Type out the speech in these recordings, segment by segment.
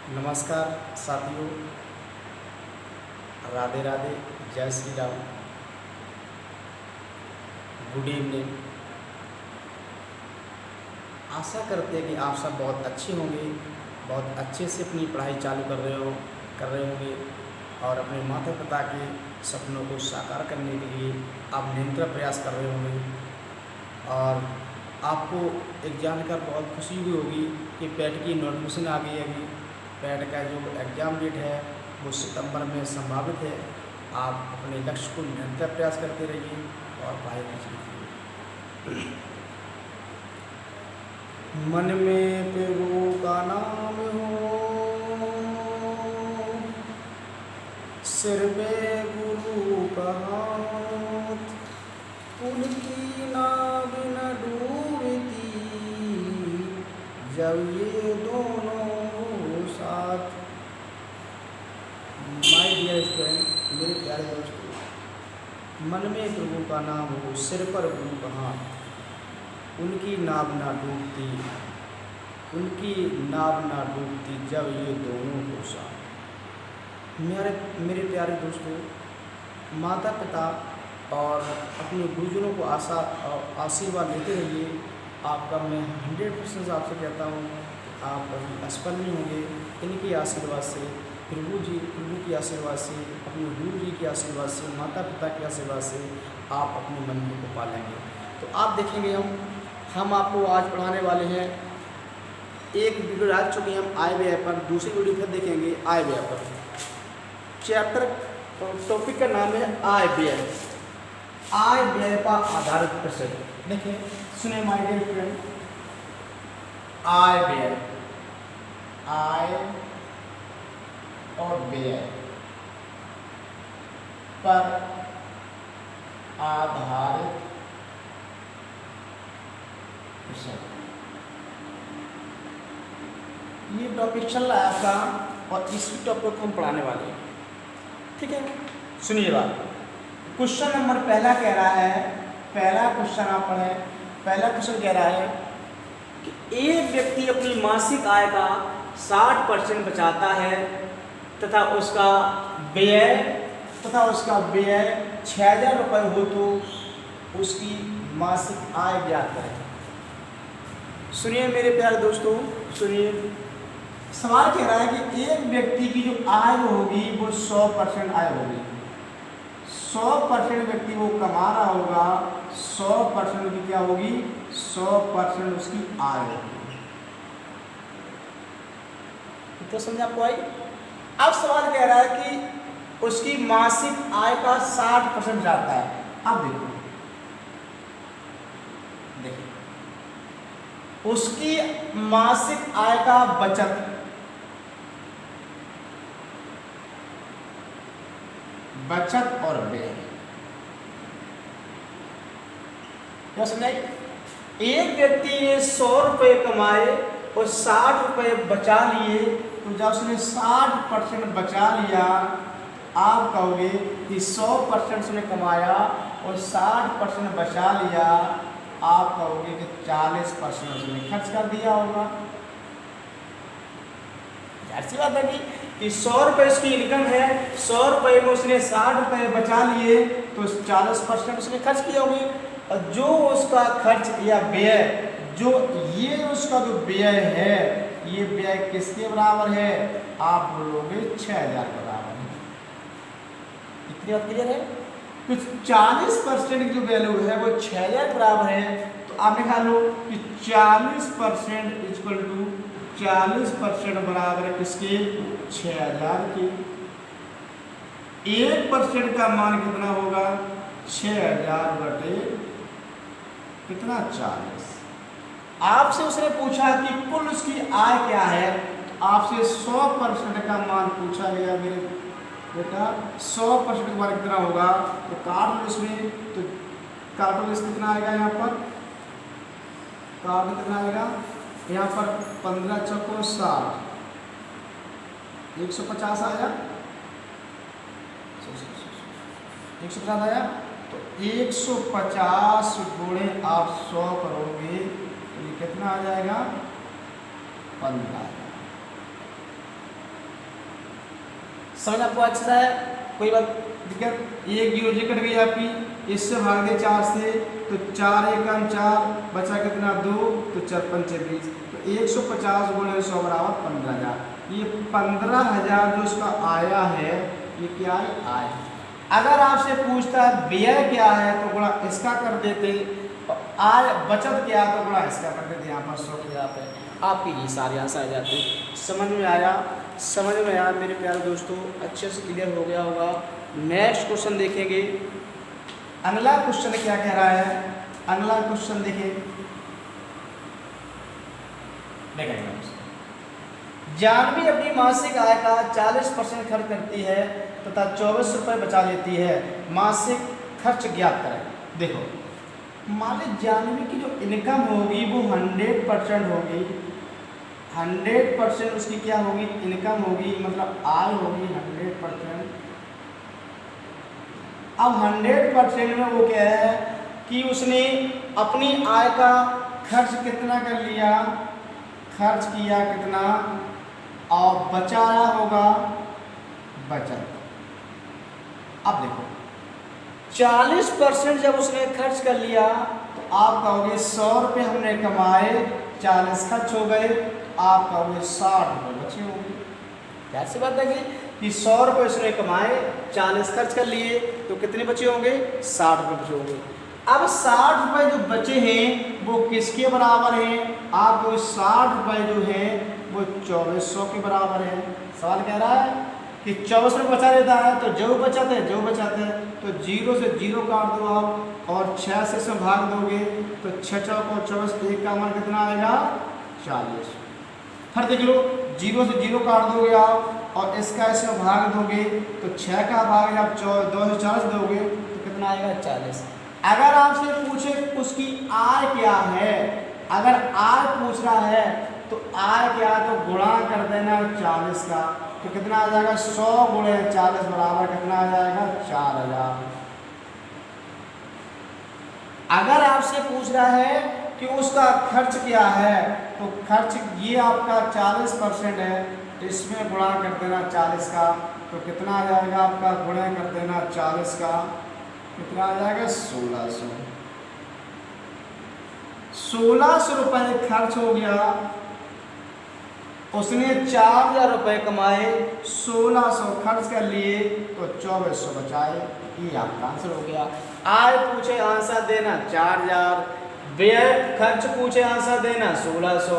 नमस्कार साथियों, राधे राधे, जय श्री राम, गुड इवनिंग। आशा करते हैं कि आप सब बहुत अच्छे होंगे, बहुत अच्छे से अपनी पढ़ाई चालू कर रहे होंगे और अपने माता पिता के सपनों को साकार करने के लिए आप निरंतर प्रयास कर रहे होंगे। और आपको एक जानकर बहुत खुशी हुई होगी कि पैट की नोटिफिकेशन आ गई है। अभी पैट का जो एग्ज़ाम डेट है वो सितंबर में संभावित है। आप अपने लक्ष्य को निरंतर प्रयास करते रहिए और पढ़ाई कीजिए। मन में प्रभु का नाम हो, सिर पे गुरु का हाथ, उनकी नाव न डूबती जब ये दोनों साथ। माय डियर स्टूडेंट, मेरे प्यारे दोस्तों, मन में प्रभु का नाम हो, सिर पर गुरु का हाथ, उनकी नाव ना डूबती, उनकी नाव ना डूबती जब ये दोनों को साथ। मेरे प्यारे दोस्तों, माता पिता और अपने गुरुजनों को आशीर्वाद देते रहिए। आपका मैं 100% आपसे कहता हूँ कि आप कभी असफल नहीं होंगे। इनके आशीर्वाद से, प्रभु की आशीर्वाद से, अपने गुरु जी के आशीर्वाद से, माता पिता के आशीर्वाद से आप अपने मन को पालेंगे। तो आप देखेंगे, हम आपको आज पढ़ाने वाले हैं। एक वीडियो डाल चुके हैं हम आय व्यय पर, दूसरी वीडियो फिर देखेंगे आय व्यय पर। चैप्टर टॉपिक का नाम है आय व्यय, आय व्यय पर आधारित प्रश्न। देखिए, सुने माय डियर फ्रेंड, आय व्यय, आय और व्यय पर आधारित प्रश्न। ये टॉपिक चल रहा है आपका और इसी टॉपिक को हम पढ़ाने वाले हैं। ठीक है, सुनिए बात। क्वेश्चन नंबर पहला कह रहा है, पहला क्वेश्चन आप पढ़ें। पहला क्वेश्चन कह रहा है कि एक व्यक्ति अपनी मासिक आय का 60% बचाता है तथा उसका व्यय 6000 रुपये हो तो उसकी मासिक आय ज्ञात करें। सुनिए मेरे प्यारे दोस्तों, सुनिए। सवाल कह रहा है कि एक व्यक्ति की जो आय होगी वो 100% आय होगी। 100% व्यक्ति वो कमा रहा होगा, 100% की क्या होगी, 100% उसकी आय होगी। तो समझ आपको आई? अब सवाल कह रहा है कि उसकी मासिक आय का 60% जाता है। अब देखो, उसकी मासिक आय का बचत और व्यय, क्या समझाई? एक व्यक्ति ने 100 रुपये कमाए और 60 रुपये बचा लिए, तो जब उसने 60% बचा लिया, आप कहोगे कि 100% उसने कमाया और 60% बचा लिया, आप कहोगे कि 40% उसने खर्च कर दिया होगा। ऐसी बात है कि 100 रुपये उसकी इनकम है, 100 रुपये में उसने 60 रुपये बचा लिए, तो 40% उसने खर्च किया होगी। और जो उसका खर्च या व्यय, जो ये उसका जो व्यय है, ये व्यय किसके बराबर है? आप बोलोगे 6000 के बराबर है। इतनी बात क्लियर है? कुछ 40% की जो वैल्यू है वो 6000 के बराबर है। तो आप निकाल लो कि 40% इक्वल टू 40% बराबर है किसके? 6000 के। 1% का मान कितना होगा? 6000 बटे कितना? 40। आपसे उसने पूछा कि कुल उसकी आय क्या है, तो आपसे 100% का मान पूछा गया। मेरे बेटा 100% का मान कितना होगा? तो काट लो इसमें, तो काटो, इस कितना आएगा यहाँ पर? काट कितना आएगा यहाँ पर? 15 चौको 60, 150 आया, 150 आया। तो 150 गुणे आप 100 करोगे तो ये कितना आ जाएगा? 15। समझ आपको अच्छे से है, कोई बात दिक्कत? एक जीरो जी कट गई आपकी, इससे भाग दे 4 से, तो 4 एकम 4, बचा कितना 2, तो 4 पंचे 20, तो 150 गुणे 100 बराबर 15,000। ये 15,000 जो उसका आया है, ये क्या है? आय। अगर आपसे पूछता है व्यय क्या है तो गुणा इसका कर देते, और आय बचत क्या है तो गुणा इसका कर देते। यहाँ पर 100 की जगह पे आपके ये सारे आंसर आ जाते। समझ में आया? समझ में आया मेरे प्यारे दोस्तों? अच्छे से क्लियर हो गया होगा। नेक्स्ट क्वेश्चन देखेंगे। अगला क्वेश्चन क्या कह रहा है? अगला क्वेश्चन देखें, जानवी अपनी मासिक आय का 40% खर्च करती है तथा 24 रुपये बचा लेती है। मासिक खर्च ज्ञात करें। देखो, मान ली जानवी की जो इनकम होगी वो 100% होगी। 100% उसकी क्या होगी? इनकम होगी, मतलब आय होगी 100%। अब 100% में वो क्या है कि उसने अपनी आय का खर्च कितना कर लिया, खर्च किया कितना, और बचाया होगा बचत। अब देखो 40% जब उसने खर्च कर लिया तो आप कहोगे 100 रुपये हमने कमाए, 40 खर्च हो गए, आप कहोगे 60 रुपये बचे होंगे। कैसी बात है कि 100 रुपये उसने कमाए, 40 खर्च कर लिए, तो कितने बचे होंगे? 60 रुपये बचे होंगे। अब 60 रुपये जो बचे हैं वो किसके बराबर हैं? आपको 60 रुपये जो है वो 2400 के बराबर है। सवाल कह रहा है कि 24 रुपये बचा लेता है, तो जो बचत है तो 0 से 0 काट दो आप, और 6 से इसमें भाग दोगे तो 6 चौक और 24, 1 का मान कितना आएगा? 40। फिर देख लो, 0 से 0 काट दोगे आप और इसका इसमें भाग दोगे तो 6 का भाग आप 2 से 40 दोगे तो कितना आएगा? 40। अगर आपसे पूछे उसकी आय क्या है, अगर आय पूछ रहा है तो आय क्या, तो गुणा कर देना 40 का, तो कितना आ जाएगा? 100 गुणे 40 बराबर कितना आ जाएगा? 4000। अगर आपसे पूछ रहा है कि उसका खर्च क्या है, तो खर्च ये आपका 40% है, इसमें गुणा कर देना 40 का, तो कितना आ जाएगा आपका? गुणा कर देना 40 का, कितना आ जाएगा? 1600। 1600 रुपये खर्च हो गया, उसने 4000 रुपये कमाए, 1600 खर्च कर लिए, तो 2400 बचाए। ये आपका आंसर हो गया। आय पूछे आंसर देना 4000, व्यय खर्च पूछे आंसर देना 1600,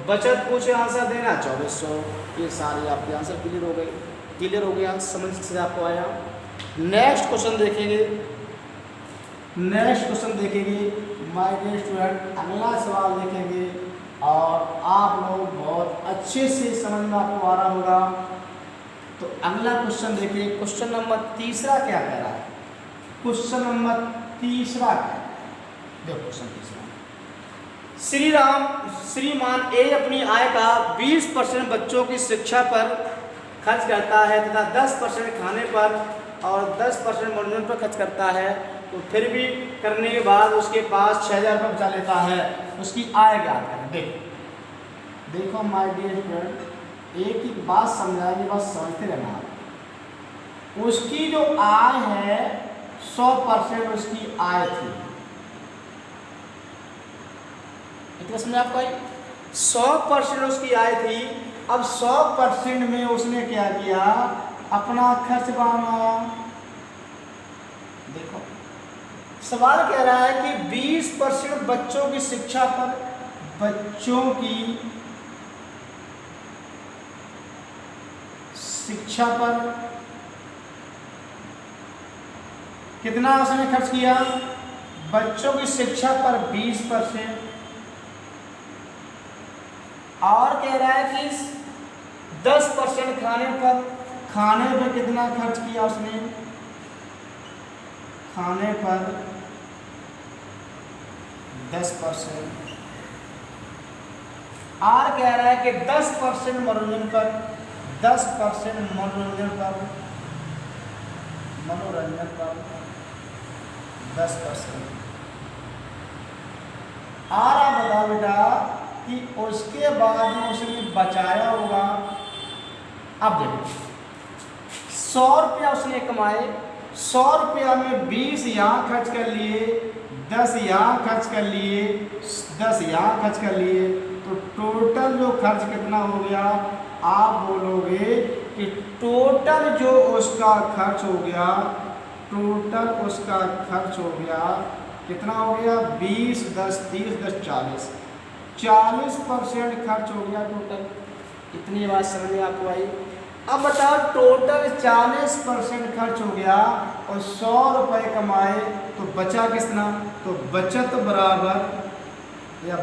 बचत पूछे आंसर देना 2400। ये सारे आपके आंसर क्लियर हो गए। क्लियर हो गया? समझ से आपको आया? नेक्स्ट क्वेश्चन देखेंगे। नेक्स्ट क्वेश्चन देखेंगे माय डियर स्टूडेंट, अगला सवाल देखेंगे और आप लोग बहुत अच्छे से समझ में आपको आ रहा होगा। तो अगला क्वेश्चन देखिए, क्वेश्चन नंबर 3 क्या कह रहा है? क्वेश्चन नंबर 3 क्या है? देखो क्वेश्चन 3, श्रीमान ए अपनी आय का 20% बच्चों की शिक्षा पर खर्च करता है तथा 10% खाने पर और 10% मनोरंजन पर खर्च करता है, तो फिर भी करने के बाद उसके पास 6000 रुपये बचा लेता है। उसकी आय क्या करें? देखो माय डियर फ्रेंड, एक ही बात समझाएंगे, बस समझते रहना आप। उसकी जो आय है 100% उसकी आय थी। इतना समझ आपको? 100% उसकी आय थी। अब 100% में उसने क्या किया? अपना खर्च बढ़ाया। देखो सवाल कह रहा है कि 20% बच्चों की शिक्षा पर, बच्चों की शिक्षा पर कितना उसने खर्च किया? बच्चों की शिक्षा पर 20%, और कह रहा है कि 10% खाने पर, खाने पर कितना खर्च किया उसने? खाने पर 10%, और कह रहा है कि 10% मनोरंजन पर, 10% मनोरंजन पर, 10%। और आप बताओ बेटा कि उसके बाद में उसने बचाया होगा। अब देखो 100 रुपया उसने कमाए, 100 रुपया में 20 यहाँ खर्च कर लिए, 10 यहाँ खर्च कर लिए, 10 यहाँ खर्च कर लिए, तो टोटल जो खर्च कितना हो गया? आप बोलोगे कि टोटल जो उसका खर्च हो गया, टोटल उसका खर्च हो गया कितना हो गया? 20, 10, 30, 10, 40, 40% खर्च हो गया टोटल। इतनी बात समझ में आपको आई? अब बताओ टोटल 40% खर्च हो गया और 100 रुपये कमाए तो बचा कितना? तो बचत बराबर या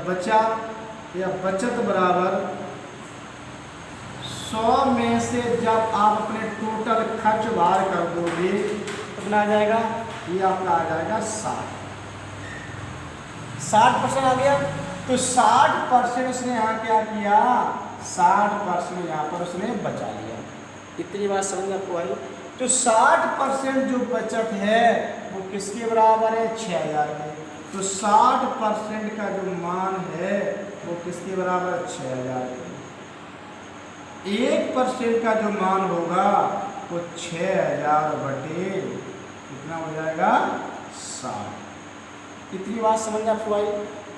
बचत बराबर 100 में से जब आप अपने टोटल खर्च बाहर कर दोगे कितना आ जाएगा? ये आपका आ जाएगा 60% आ गया। तो 60% उसने यहाँ क्या किया? 60% यहाँ पर उसने बचा लिया। इतनी बात समझ में आपको आई? तो 60% जो बचत है वो किसके बराबर है? 6000 के। तो 60% का जो मान है वो किसके बराबर है? 6000 के। 1% का जो मान होगा वो 6000 बटे कितना हो जाएगा? 60। इतनी बात समझ में आपको आई?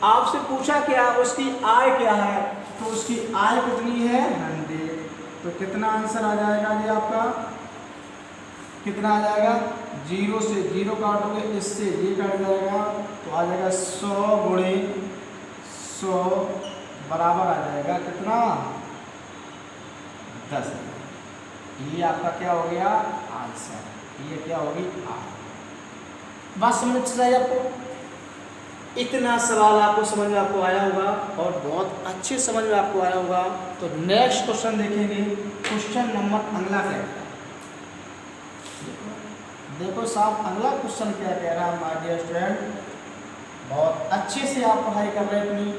आपसे पूछा क्या उसकी आय क्या है, तो उसकी आय कितनी है? 100। तो कितना आंसर आ जाएगा जी आपका? कितना आ जाएगा? 0 से 0 काटोगे, इससे ये कट जाएगा, तो आ जाएगा 100 गुणे 100 बराबर आ जाएगा कितना? 10। ये आपका क्या हो गया? आंसर। ये क्या होगी? बात समझ चाहिए आपको? इतना सवाल आपको समझ में आपको आया होगा और बहुत अच्छे समझ में आपको आया होगा। तो नेक्स्ट क्वेश्चन देखेंगे। क्वेश्चन नंबर अगला क्या है? देखो साहब अगला क्वेश्चन क्या कह रहा है माय डियर स्टूडेंट। बहुत अच्छे से आप पढ़ाई कर रहे हैं,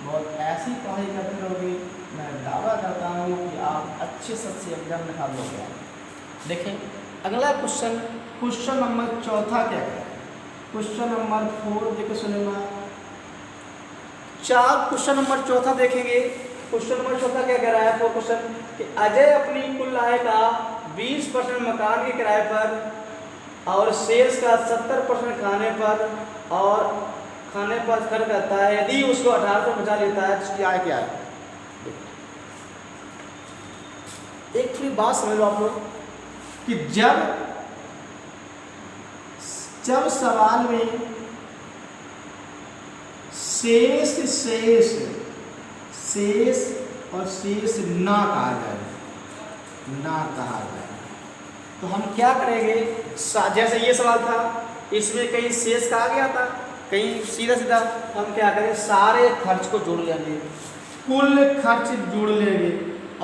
बहुत ऐसी पढ़ाई करते रहोगे, मैं दावा करता हूँ कि आप अच्छे से एग्जाम निकाल लोगे। देखें अगला क्वेश्चन, क्वेश्चन नंबर चौथा क्या है? क्वेश्चन नंबर 4 देखो सुनेगा। क्वेश्चन नंबर चौथा देखेंगे। क्वेश्चन नंबर चौथा क्या कह रहा है? वो क्वेश्चन कि अजय अपनी कुल आय का 20% मकान के किराए पर और शेष का 70% खाने पर खर्च करता है। यदि उसको 1800 बचा लेता है तो उसकी आय क्या है? एक थोड़ी बात समझ लो आप लोग कि जब सवाल में शेष और शेष ना कहा जाए, तो हम क्या करेंगे? जैसे ये सवाल था, इसमें कहीं शेष कहा गया था, कहीं सीधा हम क्या करें? सारे खर्च को जोड़ लेंगे, कुल खर्च जोड़ लेंगे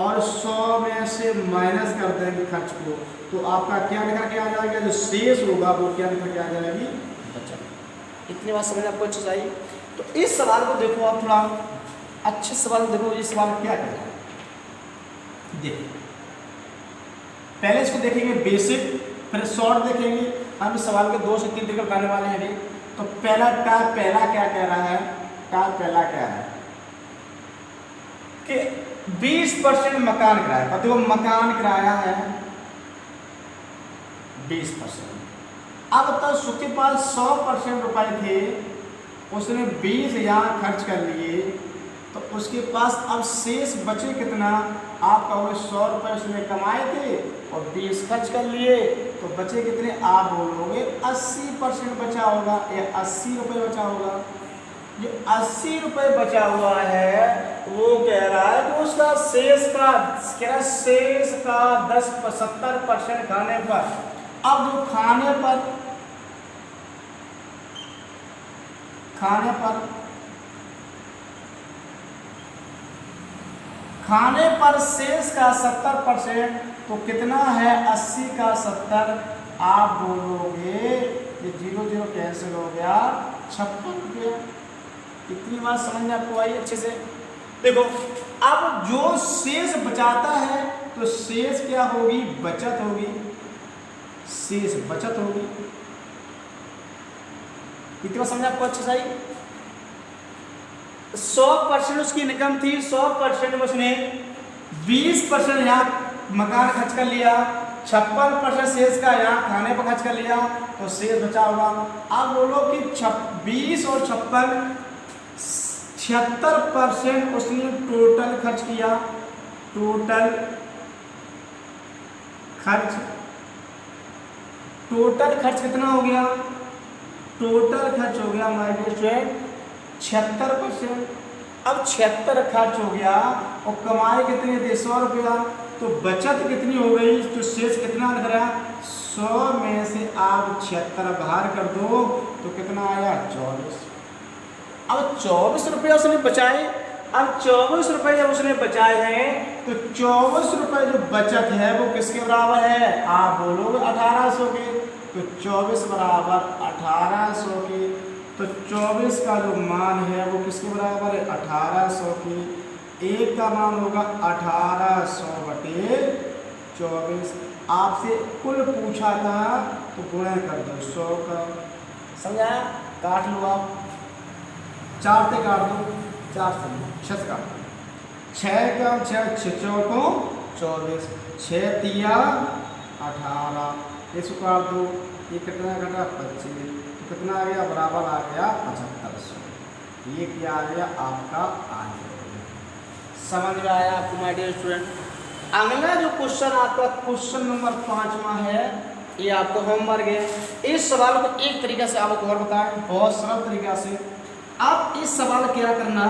और 100 में से माइनस कर देंगे खर्च को, तो आपका क्या निकल के आ जाएगा? जो शेष होगा वो क्या निकल के आ जाएगी? बचत। इतनी बात समझ आपको अच्छी चाहिए। तो इस सवाल को देखो आप थोड़ा अच्छे सवाल देखो। ये सवाल क्या कह रहा है? देखिए पहले इसको देखेंगे बेसिक, फिर शॉर्ट देखेंगे। हम इस सवाल के 2 से 3 तरीके बताने वाले हैं। तो पहला क्या कह रहा है? पहला कह रहा है कि 20% मकान किराया पर। देखो मकान किराया है 20%। अब तो उसके पास 100% रुपए थे, उसने 20 यहाँ खर्च कर लिए, तो उसके पास अब शेष बचे कितना? आप कहोगे 100 रुपये उसने कमाए थे और 20 खर्च कर लिए, तो बचे कितने? आप बोलोगे 80% बचा होगा या 80 रुपये बचा होगा। जो 80 रुपये बचा हुआ है वो कह रहा है कि उसका शेष का 70% खाने पर। अब जो खाने पर शेष का 70%, तो कितना है? 80 का 70। आप बोलोगे कि 0 0 कैंसिल हो गया, 56 रुपये। इतनी बात समझ में आपको आई अच्छे से? देखो अब जो शेष बचाता है तो शेष क्या होगी? बचत होगी। शेष बचत होगी। इतनी बात समझ आपको अच्छे से आई? 100% उसकी इनकम थी, 100% में उसने 20% यहाँ मकान खर्च कर लिया 56% शेष का यहाँ खाने पर खर्च कर लिया तो शेष बचा होगा। अब बोलो कि 20 और 56 76% उसने टोटल खर्च किया। टोटल खर्च कितना हो गया? टोटल खर्च हो गया माय डियर स्टूडेंट 76%। अब 76 खर्च हो गया और कमाई कितनी थी? 100 रुपया। तो बचत कितनी हो गई? तो शेष कितना लग रहा है? 100 में से आप 76 बाहर कर दो तो कितना आया? 24। अब 24 रुपये उसने बचाए। अब 24 रुपये जब उसने बचाए हैं तो 24 रुपये जो बचत है वो किसके बराबर है? आप बोलोगे 1800 के। तो 24 बराबर 1800 के। तो 24 का जो मान है वो किसके बराबर है? 1800 की। एक का मान होगा 1800 बटे 24। आपसे कुल पूछा था तो गुणा कर दो 100 का। समझाया? काट लो आप, 4 से काट दो, 4 से 6 से काट दो। 6 का 6 चौकों 24, 6 तिया 18, इसको काट दो। ये कितना घटा? 25। तो कितना आ गया? बराबर आ गया 7500। ये क्या आ गया? आपका आंसर। समझ में आया आपको माय डियर स्टूडेंट? अगला जो क्वेश्चन आपका क्वेश्चन नंबर 5वां है, ये आपको होमवर्क है। इस सवाल को एक तरीका से आपको और बताएं, बहुत सरल तरीका से। आप इस सवाल क्या करना,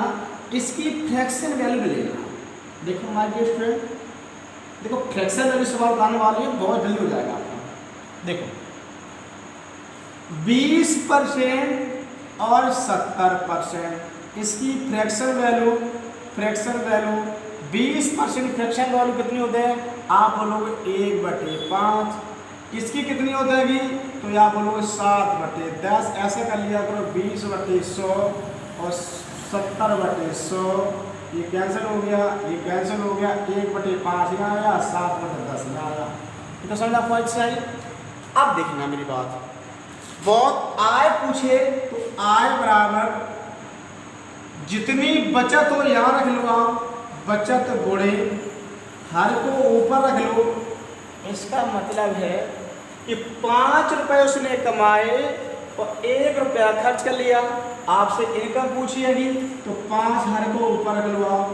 इसकी फ्रैक्शन वैल्यू लेना। देखो माय डियर स्टूडेंट, देखो फ्रैक्शन वैल्यू सवाल आने वाली है, बहुत जल्दी हो जाएगा आपका। देखो 20% और 70%, इसकी फ्रैक्शन वैल्यू 20% फ्रैक्शन वैल्यू कितनी होते हैं? आप बोलोगे 1/5। इसकी कितनी हो जाएगी? तो यहाँ बोलोगे 7/10। ऐसे कर लिया करो 20/100 और 70/100। ये कैंसिल हो गया, ये कैंसिल हो गया। 1/5 यहाँ आया, 7/10 यहाँ आया। ये तो समझ आपको अच्छा है। अब देखना मेरी बात, बहुत आय पूछे तो आय बराबर जितनी बचत हो यहाँ रख लो आप, बचत गुणे हर को ऊपर रख लो। इसका मतलब है कि 5 रुपये उसने कमाए और 1 रुपया खर्च कर लिया। आपसे इनकम पूछी है तो 5 हर को ऊपर रख लो आप,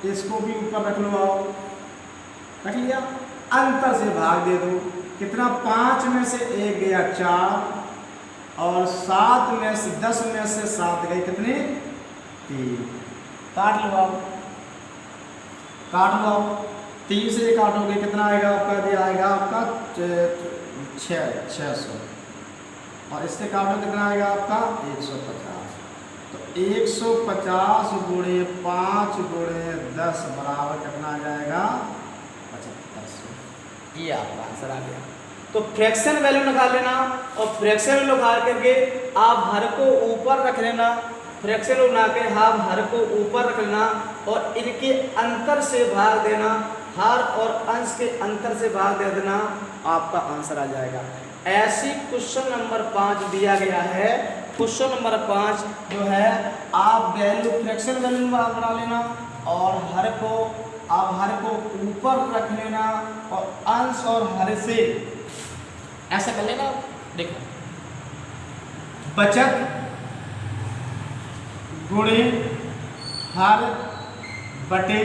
इसको भी ऊपर रख लो आप, रख लिया। अंतर से भाग दे दो। कितना? 5 में से 1 गया 4 और 7 में से 10 में से 7 गए कितने? 3। काट लो आप, 3 से काटोगे कितना आएगा आपका? ये आएगा आपका 600 और इससे काटो कितना आएगा आपका? 150। तो 150 गुणे 5 गुणे 10 बराबर कितना आ जाएगा? 7500। ये आपका आंसर आ गया। तो फ्रैक्शन वैल्यू निकाल लेना और फ्रैक्शन वैल्यू निकाल करके आप हर को ऊपर रख लेना। फ्रैक्शन वैल्यू बना के आप हर को ऊपर रख लेना और इनके अंतर से भाग देना। हर और अंश के अंतर से भाग दे देना, आपका आंसर आ जाएगा। ऐसी क्वेश्चन नंबर 5 दिया गया है। क्वेश्चन नंबर 5 जो है आप वैल्यू फ्रैक्शन वैल्यू बना लेना और हर को ऊपर रख लेना और अंश और हर से ऐसा कर लेना। देखो बचत गुणे हर बटे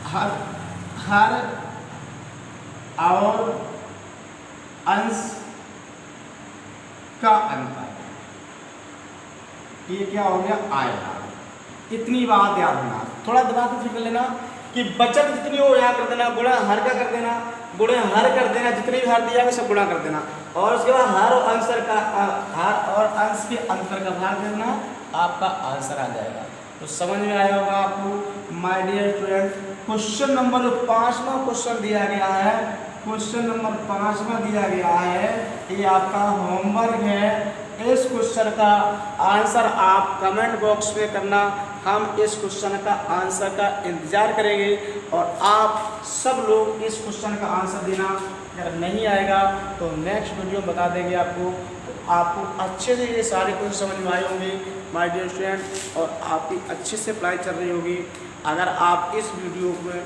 हर और अंश का अंतर, ये क्या हो गया? आएगा। इतनी बात याद रखना, थोड़ा दिमाग में फिर लेना कि बचत जितनी हो यहाँ कर देना, गुणा हर का कर देना, गुणे हर कर देना, जितनी भी हर दिया सब गुणा कर देना और उसके बाद हर और अंश के अंतर का भाग देना, आपका आंसर आ जाएगा। तो समझ में आया होगा आपको my dear student. Question number 5वां क्वेश्चन दिया गया है, क्वेश्चन नंबर 5वां दिया गया है, ये आपका होमवर्क है। इस क्वेश्चन का आंसर आप कमेंट बॉक्स में करना, हम इस क्वेश्चन का आंसर का इंतज़ार करेंगे और आप सब लोग इस क्वेश्चन का आंसर देना। अगर नहीं आएगा तो नेक्स्ट वीडियो में बता देंगे आपको। तो आपको अच्छे से ये सारे क्वेश्चन समझ में आए होंगे माय डियर स्टूडेंट और आपकी अच्छे से पढ़ाई चल रही होगी। अगर आप इस वीडियो में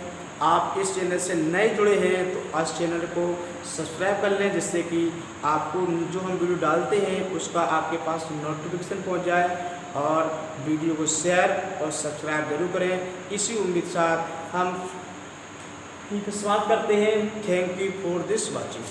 आप इस चैनल से नए जुड़े हैं तो इस चैनल को सब्सक्राइब कर लें, जिससे कि आपको जो हम वीडियो डालते हैं उसका आपके पास नोटिफिकेशन पहुंच जाए। और वीडियो को शेयर और सब्सक्राइब जरूर करें। इसी उम्मीद के साथ हम समाप्त करते हैं। Thank you for this watching.